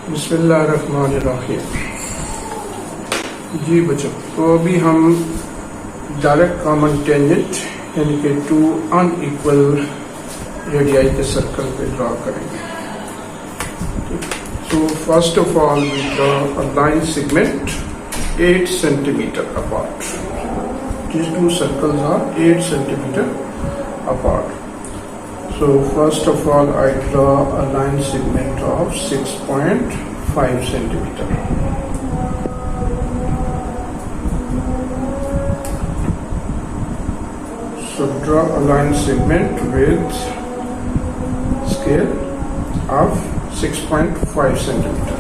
बिस्मिल्लाहिर्रहमानिर्रहीम। जी बच्चों, तो अभी हम डायरेक्ट कॉमन टेंजेंट यानी कि टू अनइक्वल रेडियाई के सर्कल पे ड्रॉ करेंगे। तो first of all we draw a line segment 8 centimeter apart. These two circles are 8 centimeter apart. So first of all I draw a line segment of 6.5 centimeter. So draw a line segment with scale of 6.5 centimeter.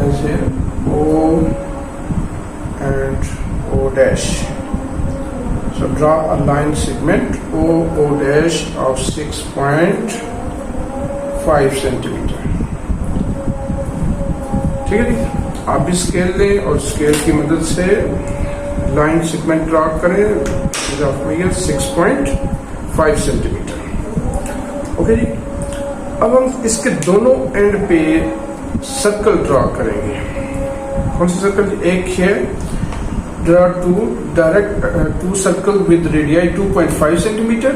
As here O and O dash. So draw a line segment O dash of 6.5 centimeter. ठीक है जी, आप भी scale लें और scale की मदद से line segment draw करें। 6.5 सेंटीमीटर। ओके जी, अब हम इसके दोनों एंड पे सर्कल ड्रॉ करेंगे। कौन सा सर्कल? एक है draw two circle with radii 2.5 centimeter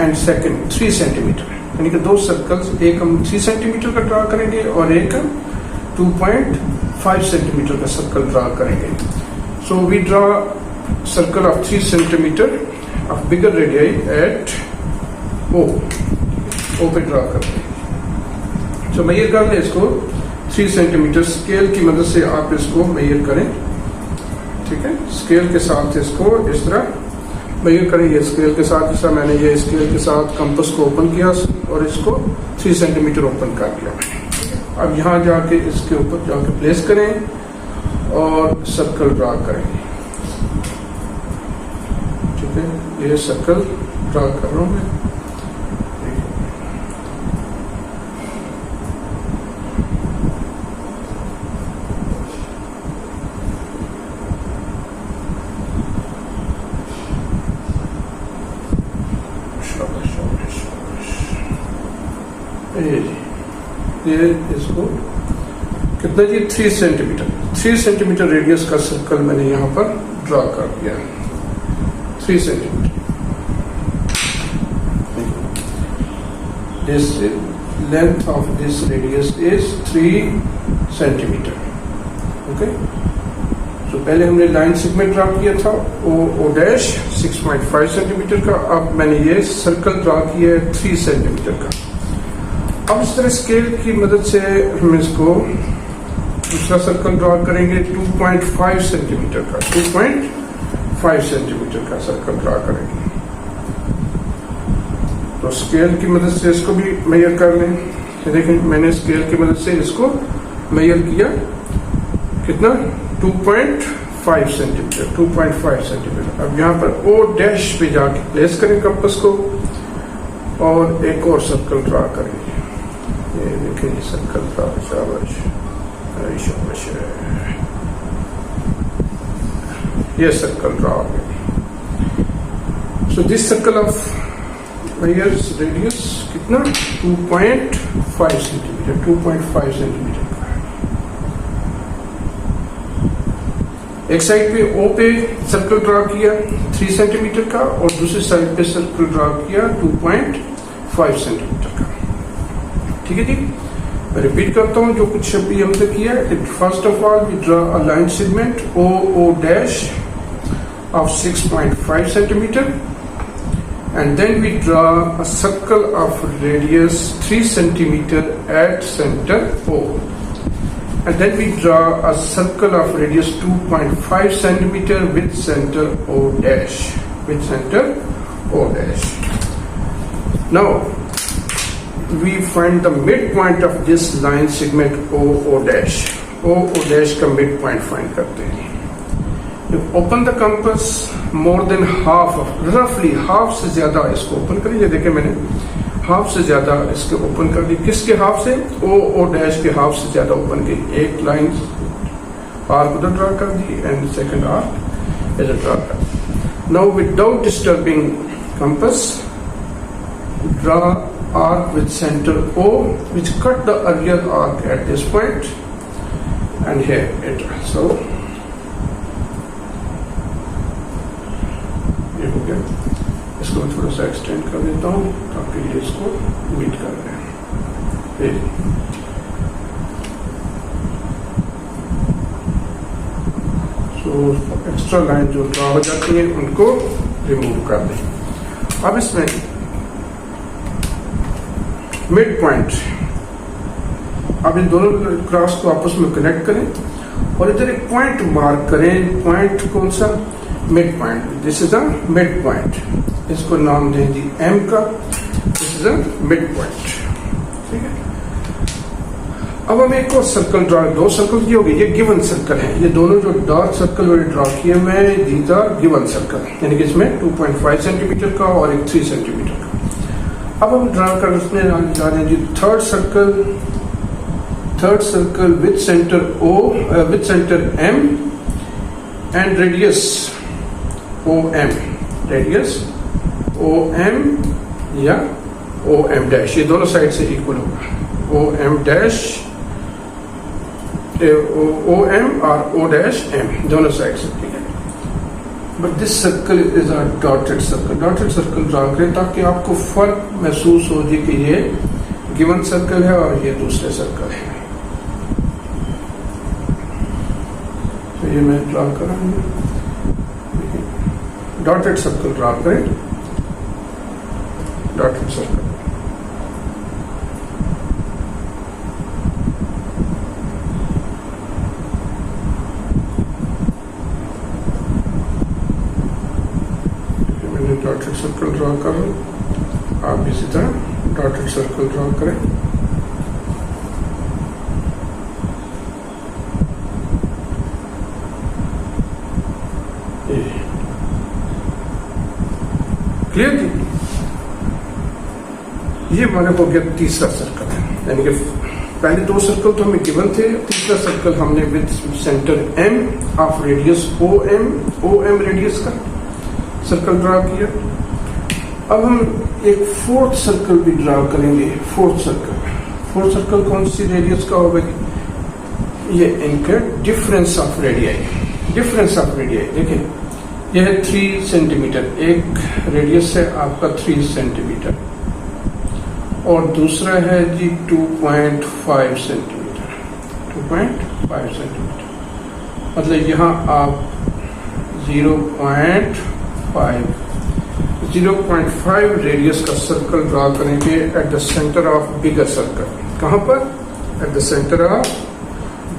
and second 3 centimeter, यानी कि दो सर्कल्स, एक हम 3 सेंटीमीटर का ड्रॉ करेंगे और एक हम 2.5 सेंटीमीटर का सर्कल ड्रॉ करेंगे। So we draw circle of 3 centimetre of bigger radii at O पे ड्रॉ करते हैं। सो मेजर कर लें इसको 3 सेंटीमीटर। स्केल की मदद से आप इसको मेजर करें। ठीक है, स्केल के साथ इसको इस तरह मेजर करें। ये स्केल के साथ, जैसा मैंने ये स्केल के साथ कंपास को ओपन किया और इसको 3 सेंटीमीटर ओपन कर दिया। अब यहाँ जाके इसके ऊपर जाके प्लेस करें और सर्कल ड्रॉ करें। ठीक है, ये सर्कल ड्रॉ कर रहा हूँ मैं। ये इसको कितना जी? 3 सेंटीमीटर। 3 सेंटीमीटर रेडियस का सर्कल मैंने यहाँ पर ड्रॉ कर दिया। 3 centimetre. This length of this radius is 3 centimetre. Okay, तो पहले हमने लाइन सेगमेंट ड्रॉ किया था ओ डैश 6.5 सेंटीमीटर का। अब मैंने ये सर्कल ड्रॉ किया है 3 सेंटीमीटर का। अब इस तरह स्केल की मदद से हम इसको दूसरा सर्कल ड्रॉ करेंगे 2.5 सेंटीमीटर का। 2.5 सेंटीमीटर का सर्कल ड्रॉ करेंगे। तो स्केल की मदद से इसको भी मेजर कर लें। देखें, मैंने स्केल की मदद से इसको मेजर किया। कितना? 2.5 सेंटीमीटर। 2.5 सेंटीमीटर। अब यहाँ पर ओ डैश पे जाके प्लेस करें कंपास को और एक और सर्कल ड्रॉ करेंगे। ये देखिए सर्कल ड्रॉ। शाबाश, शाबाश। ये सर्कल ड्रॉ हो गया। So this circle of radius कितना? 2.5 सेंटीमीटर। 2.5 सेंटीमीटर का। एक साइड पे ओ पे सर्कल ड्रॉ किया 3 सेंटीमीटर का और दूसरी साइड पे सर्कल ड्रॉ किया 2.5 सेंटीमीटर का। ठीक है जी, मैं रिपीट करता हूं जो कुछ अभी हमने किया। First of all we draw a line segment O dash of 6.5 centimetre and then we draw a circle of radius 3 centimeter at center O, and then we draw a circle of radius 2.5 centimeter with center O dash. Now we find the midpoint of this line segment O dash का midpoint find करते हैं। Open the compass more than half of, रफली half से ज्यादा इसको open करें। ये देखें, मैंने हाफ से ज्यादा इसके ओपन कर दी। किसके हाफ से? ओ डैश के हाफ से ज्यादा ओपन की। एक लाइन आर्क उधर ड्रॉ कर दी एंड सेकंड आर्क इधर ड्रॉ कर दी। Now without disturbing compass draw arc with center O, which cut the earlier arc at this point, and here it. So ये हो गया. इसको थोड़ा सा एक्सटेंड कर देता हूँ ताकि ये इसको मीट कर रहे हैं. तो एक्स्ट्रा लाइन जो ड्रा हो जाती है उनको रिमूव कर दें. अब इसमें मिड पॉइंट, अब इन दोनों क्रॉस को आपस में कनेक्ट करें और इधर एक पॉइंट मार्क करें. पॉइंट कौन सा? Mid point. This is a mid point. इसको नाम दें जी एम का. This is a mid point. ठीक है. अब हम एक और सर्कल ड्रा, दो सर्कल की होगी. ये गिवन सर्कल है. ये दोनों जो डार्क सर्कल मैंने ड्रा किए हुए हैं, दीज आर गिवन सर्कल, यानी कि इसमें 2.5 सेंटीमीटर का और एक 3 सेंटीमीटर का. अब हम ड्रा कर उसमें जा रहे हैं जी third circle with centre O, with centre M and radius OM. Radius OM या OM डैश, ये दोनों साइड से इक्वल होगा. OM डैश, OM और O डैश M दोनों साइड से. ठीक है. But this circle is a dotted circle. Dotted circle draw करें ताकि आपको फर्क महसूस हो जाए कि ये गिवन सर्कल है और ये दूसरे सर्कल है. तो ये मैं ड्रा कर रहा हूँ. डॉटेड सर्कल ड्रा करें. Dotted circle. Dotted circle draw कर रहा हूं. आप भी इसी तरह डॉटेड सर्कल ड्रा करें. क्लियर थी. ये हमारे हो गया तीसरा सर्कल है. यानी कि पहले दो सर्कल तो हमें गिवन थे. तीसरा सर्कल हमने with centre M of radius OM radius का सर्कल ड्रा किया. अब हम एक फोर्थ सर्कल भी ड्रा करेंगे. फोर्थ सर्कल कौन सी रेडियस का होगा? ये इनका डिफरेंस ऑफ रेडियाई. देखिए यह है 3 सेंटीमीटर. एक रेडियस है आपका 3 सेंटीमीटर और दूसरा है जी 2.5 सेंटीमीटर. 2.5 सेंटीमीटर मतलब यहाँ आप 0.5 रेडियस का सर्कल ड्रा करेंगे at the centre of bigger circle. कहां पर? At the centre of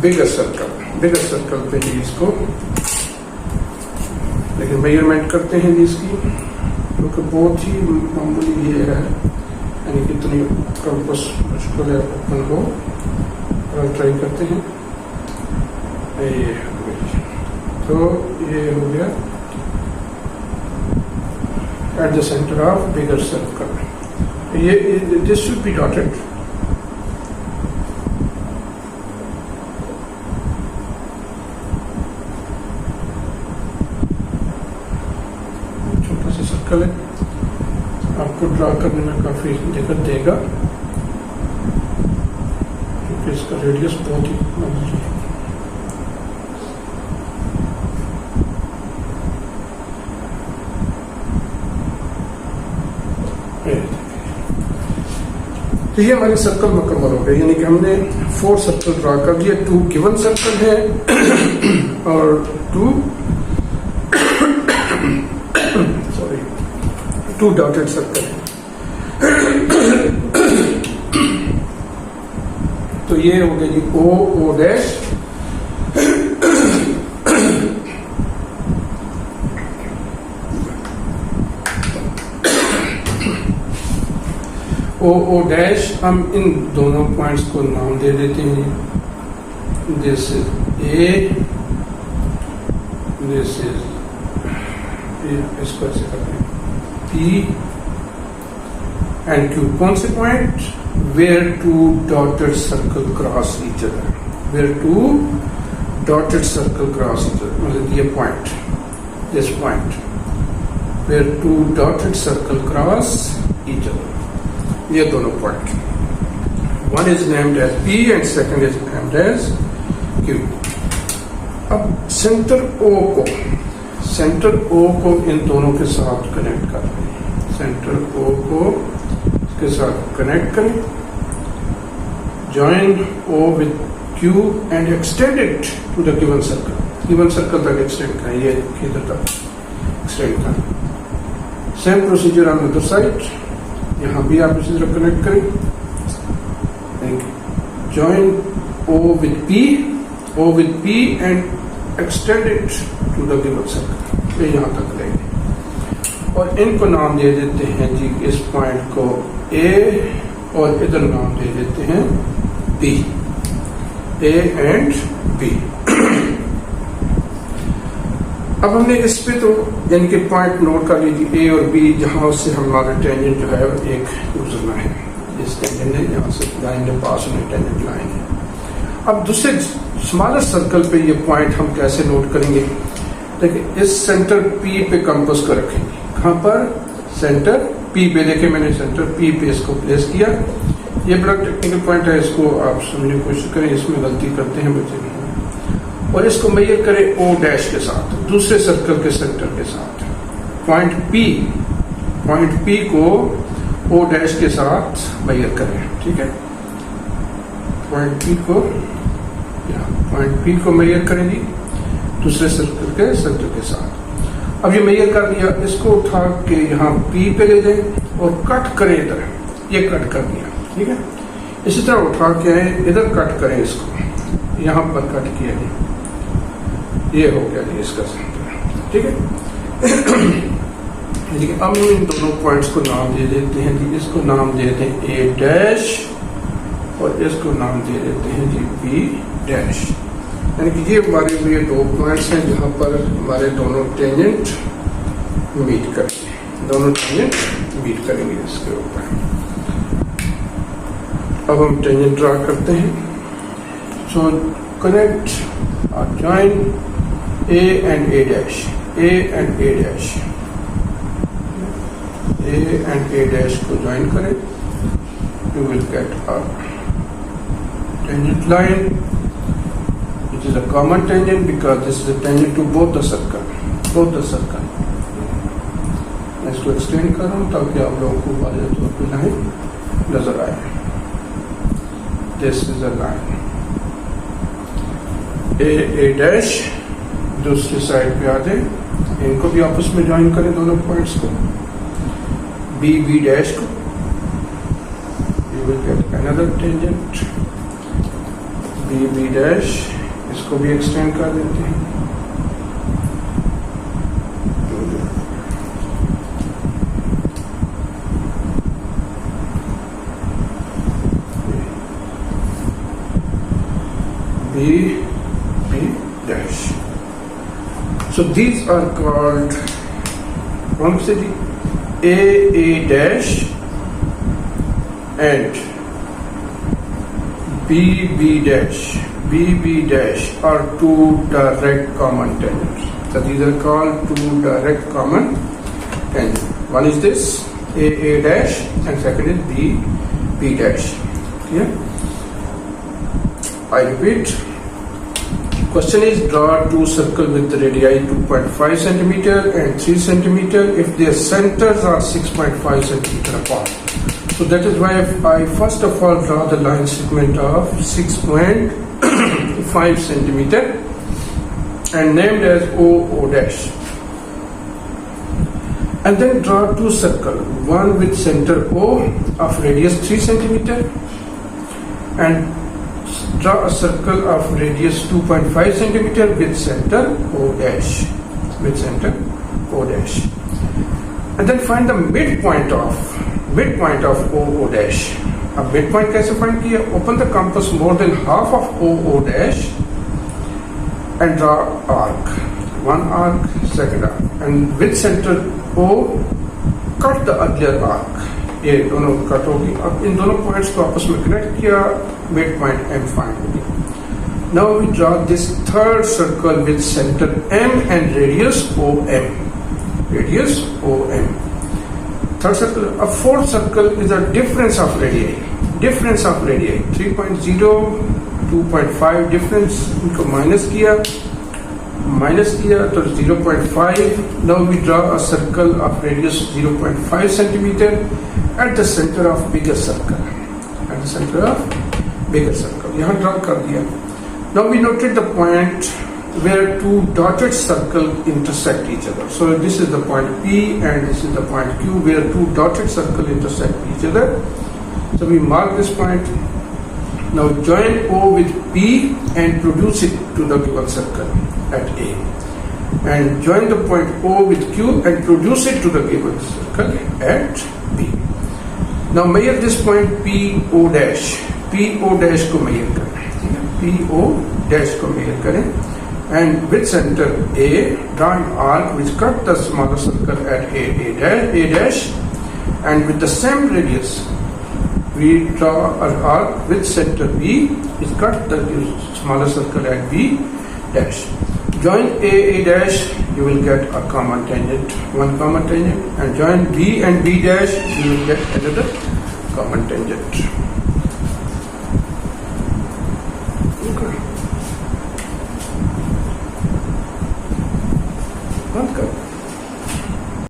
bigger circle. पे ही इसको लेकिन मेजरमेंट करते हैं इसकी, क्योंकि बहुत ही मामूली ये है, यानी कितनी कंपास मुश्किल है ओपन हो. और ट्राई करते हैं. ये तो ये हो गया at the center of bigger circle. This should be dotted. छोटा सा सर्कल है, आपको ड्रा करने में काफी दिक्कत देगा क्योंकि इसका रेडियस बहुत ही मामूली है. तो ये हमारे सर्कल मुकम्मल हो गए. यानी कि हमने 4 सर्कल ड्रा कर दिए. 2 गिवन सर्कल है और 2 डॉटेड सर्कल है. तो ये हो गया जी O डैश. O dash. हम इन दोनों पॉइंट्स को नाम दे देते हैं. This is A, this is, इसको ऐसे करते हैं P एंड Q. कौन से point? Where 2 dotted circle cross each other. Where 2 dotted circle cross each other मतलब ये point, this point, where 2 dotted circle cross each other. ये दोनों point, one is named as P and second is named as Q। अब centre O को इन दोनों के साथ connect कर रहे हैं, सेंटर O को इसके साथ कनेक्ट करें, join O with Q and extend it to the given circle तक एक्सटेंड करें, ये इधर तक एक्सटेंड करें। Same procedure on other side, यहाँ भी आप इसी तरह कनेक्ट करें, join O with P and extend it to the given circle, ये यहाँ तक लेंगे और इनको नाम दे देते हैं जी, इस पॉइंट को A और इधर नाम दे देते हैं B, A एंड B। अब हमने इस पे तो यानी कि पॉइंट नोट कर लीजिए A और B, जहां से हमारा टेंजेंट जो है एक गुजरना है, इस टेंजेंट ने यहाँ से लाइन के पास में टेंजेंट लाइन है। अब दूसरे स्मॉलर सर्कल पे ये पॉइंट हम कैसे नोट करेंगे, देखिए इस सेंटर P पे कंपास को रखेंगे, कहाँ पर, सेंटर P पे, देखिए मैंने सेंटर P पे इसको प्लेस किया। ये बड़ा टेक्निकल पॉइंट है, इसको आप समझने की कोशिश करें, इसमें गलती करते हैं बच्चे। और इसको मेजर करें O डैश के साथ, दूसरे सर्कल के सेंटर के साथ, पॉइंट P को O डैश के साथ मेजर करें, ठीक है। पॉइंट P को मेजर करेंगे दूसरे सर्कल के सेंटर के साथ। अब ये मेजर कर लिया, इसको उठा के यहाँ P पे ले जाए और कट करें इधर, ये कट कर दिया, ठीक है। इसी तरह उठा के इधर कट करें, इसको यहाँ पर कट किया, ये हो गया जी इसका सेंटर, ठीक है। अब हम इन दोनों पॉइंट्स को नाम दे देते हैं जी, इसको नाम दे देते हैं A डैश और इसको नाम दे देते हैं जी B डैश। यानी कि ये हमारे लिए दो पॉइंट्स हैं जहां पर हमारे दोनों टेंजेंट मीट करेंगे इसके ऊपर। अब हम टेंजेंट ड्रा करते हैं, सो कनेक्ट और join A and A dash, A and A dash, A and A dash को ज्वाइन करें, you will get a tangent line which is a common tangent because this is a tangent to both the circle. मैं इसको extend कर रहा हूँ ताकि आप लोगों को वाज़ेह तौर पे लाइन नजर आए। This is a line, A dash दूसरी साइड पे आ जाए, इनको भी आपस में ज्वाइन करें दोनों पॉइंट्स को, B डैश को, you will get another tangent B dash, इसको भी एक्सटेंड कर देते हैं, B dash. So these are called कौन से जी, A dash and B dash are two direct common tangents. So these are called two direct common tangents. One is this A dash and second is B dash. Clear? I repeat. Question is, draw two circles with the radii 2.5 cm and 3 cm if their centers are 6.5 cm apart. So that is why I first of all draw the line segment of 6.5 cm and named as O dash. And then draw two circles, one with center O of radius 3 cm and draw a circle of radius 2.5 cm with center O dash. And then find the midpoint of O dash. अब midpoint कैसे find किया? Open the compass more than half of O dash and draw arc. One arc, second arc, and with center O, cut the earlier arc. ये दोनों cut होगी। अब इन दोनों points को आपस में कनेक्ट किया, मिड पॉइंट M फाइंड होगी। Now we draw this third circle with center M and radius OM. third circle. A fourth circle is a difference of radii. Difference of radii 3.0, 2.5 difference इनको minus किया तो 0.5. Now we draw a circle of radius 0.5 centimeter at the center of bigger circle. At the center of bigger circle. यहाँ draw कर दिया. Now we noted the point where two dotted circles intersect each other. So this is the point P and this is the point Q where two dotted circles intersect each other. So we mark this point. Now join O with P and produce it to the given circle at A. And join the point O with Q and produce it to the given circle at B. Now measure this point PO dash. PO dash को measure करें. PO dash को measure करें. And with center A, draw an arc which cut the smaller circle at A dash, and with the same radius, we draw an arc with center B which cut the smaller circle at B dash. Join A dash, you will get a common tangent, one common tangent, and join B and B dash, you will get another common tangent. Okay. बंद कर